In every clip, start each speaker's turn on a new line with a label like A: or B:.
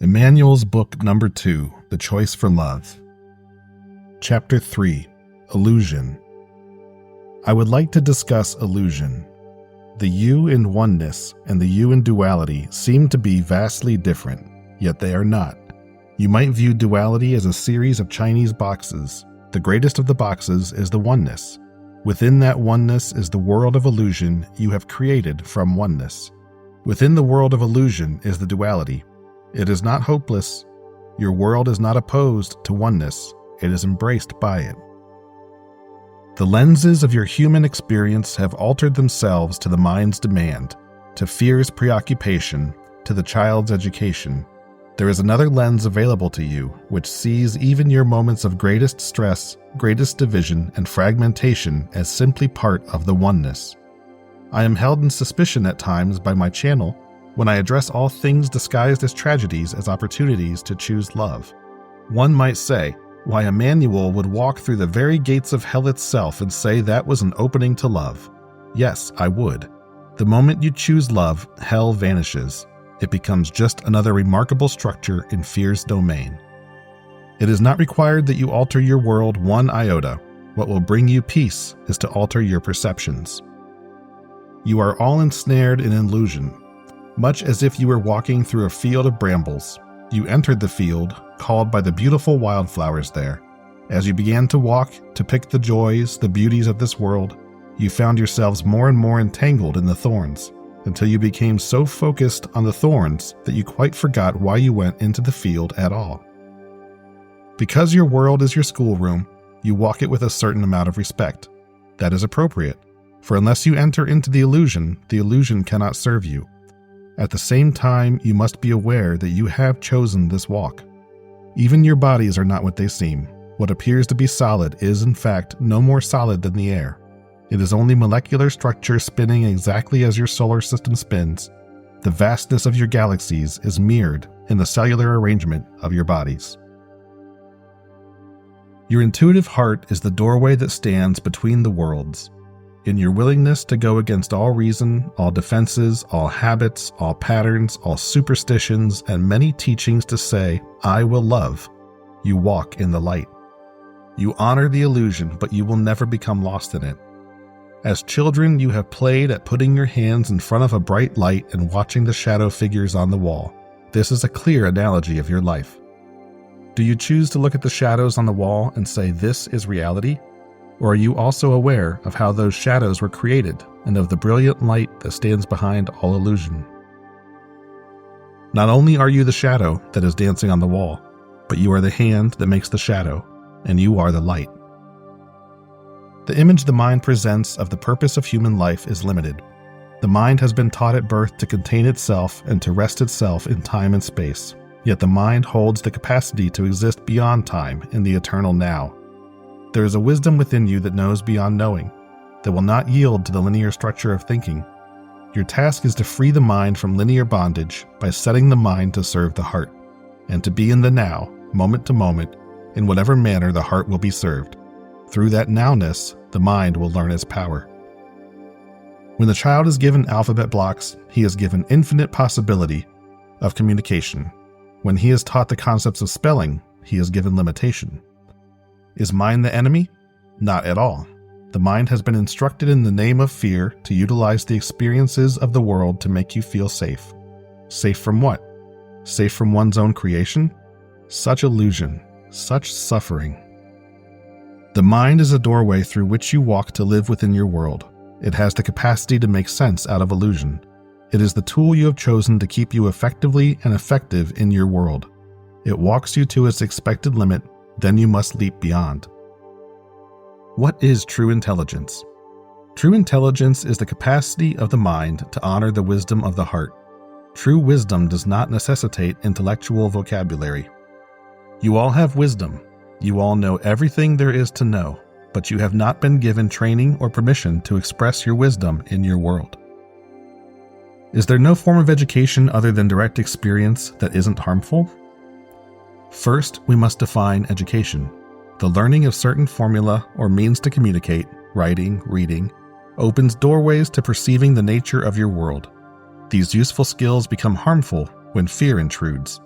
A: Emmanuel's book number 2, The Choice for Love. Chapter 3, Illusion. I would like to discuss illusion. The you in oneness and the you in duality seem to be vastly different, yet they are not. You might view duality as a series of Chinese boxes. The greatest of the boxes is the oneness. Within that oneness is the world of illusion you have created from oneness. Within the world of illusion is the duality. It is not hopeless. Your world is not opposed to oneness. It is embraced by it. The lenses of your human experience have altered themselves to the mind's demand, to fear's preoccupation, to the child's education. There is another lens available to you, which sees even your moments of greatest stress, greatest division, and fragmentation as simply part of the oneness. I am held in suspicion at times by my channel when I address all things disguised as tragedies as opportunities to choose love. One might say, why Emmanuel would walk through the very gates of hell itself and say that was an opening to love. Yes, I would. The moment you choose love, hell vanishes. It becomes just another remarkable structure in fear's domain. It is not required that you alter your world one iota. What will bring you peace is to alter your perceptions. You are all ensnared in illusion, much as if you were walking through a field of brambles. You entered the field, called by the beautiful wildflowers there. As you began to walk, to pick the joys, the beauties of this world, you found yourselves more and more entangled in the thorns, until you became so focused on the thorns that you quite forgot why you went into the field at all. Because your world is your schoolroom, you walk it with a certain amount of respect. That is appropriate, for unless you enter into the illusion cannot serve you. At the same time, you must be aware that you have chosen this walk. Even your bodies are not what they seem. What appears to be solid is, in fact, no more solid than the air. It is only molecular structure spinning exactly as your solar system spins. The vastness of your galaxies is mirrored in the cellular arrangement of your bodies. Your intuitive heart is the doorway that stands between the worlds. In your willingness to go against all reason, all defenses, all habits, all patterns, all superstitions, and many teachings to say, I will love, you walk in the light. You honor the illusion, but you will never become lost in it. As children, you have played at putting your hands in front of a bright light and watching the shadow figures on the wall. This is a clear analogy of your life. Do you choose to look at the shadows on the wall and say, this is reality? Or are you also aware of how those shadows were created and of the brilliant light that stands behind all illusion? Not only are you the shadow that is dancing on the wall, but you are the hand that makes the shadow, and you are the light. The image the mind presents of the purpose of human life is limited. The mind has been taught at birth to contain itself and to rest itself in time and space, yet the mind holds the capacity to exist beyond time in the eternal now. There is a wisdom within you that knows beyond knowing, that will not yield to the linear structure of thinking. Your task is to free the mind from linear bondage by setting the mind to serve the heart, and to be in the now, moment to moment, in whatever manner the heart will be served. Through that nowness, the mind will learn its power. When the child is given alphabet blocks, he is given infinite possibility of communication. When he is taught the concepts of spelling, he is given limitation. Is mind the enemy? Not at all. The mind has been instructed in the name of fear to utilize the experiences of the world to make you feel safe. Safe from what? Safe from one's own creation? Such illusion, such suffering. The mind is a doorway through which you walk to live within your world. It has the capacity to make sense out of illusion. It is the tool you have chosen to keep you effectively and effective in your world. It walks you to its expected limit, then you must leap beyond. What is true intelligence? True intelligence is the capacity of the mind to honor the wisdom of the heart. True wisdom does not necessitate intellectual vocabulary. You all have wisdom. You all know everything there is to know, but you have not been given training or permission to express your wisdom in your world. Is there no form of education other than direct experience that isn't harmful? First, we must define education. The learning of certain formula or means to communicate, writing, reading, opens doorways to perceiving the nature of your world. These useful skills become harmful when fear intrudes.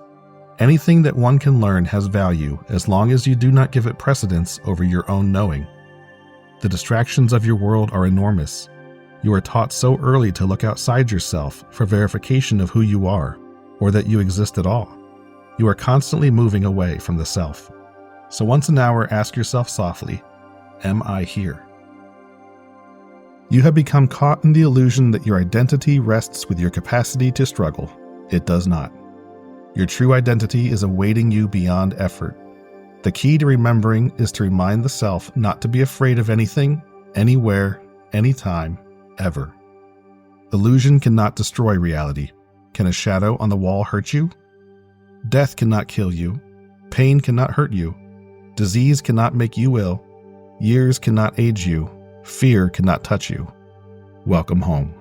A: Anything that one can learn has value as long as you do not give it precedence over your own knowing. The distractions of your world are enormous. You are taught so early to look outside yourself for verification of who you are, or that you exist at all. You are constantly moving away from the self. So once an hour, ask yourself softly, am I here? You have become caught in the illusion that your identity rests with your capacity to struggle. It does not. Your true identity is awaiting you beyond effort. The key to remembering is to remind the self not to be afraid of anything, anywhere, anytime, ever. Illusion cannot destroy reality. Can a shadow on the wall hurt you? Death cannot kill you. Pain cannot hurt you. Disease cannot make you ill. Years cannot age you. Fear cannot touch you. Welcome home.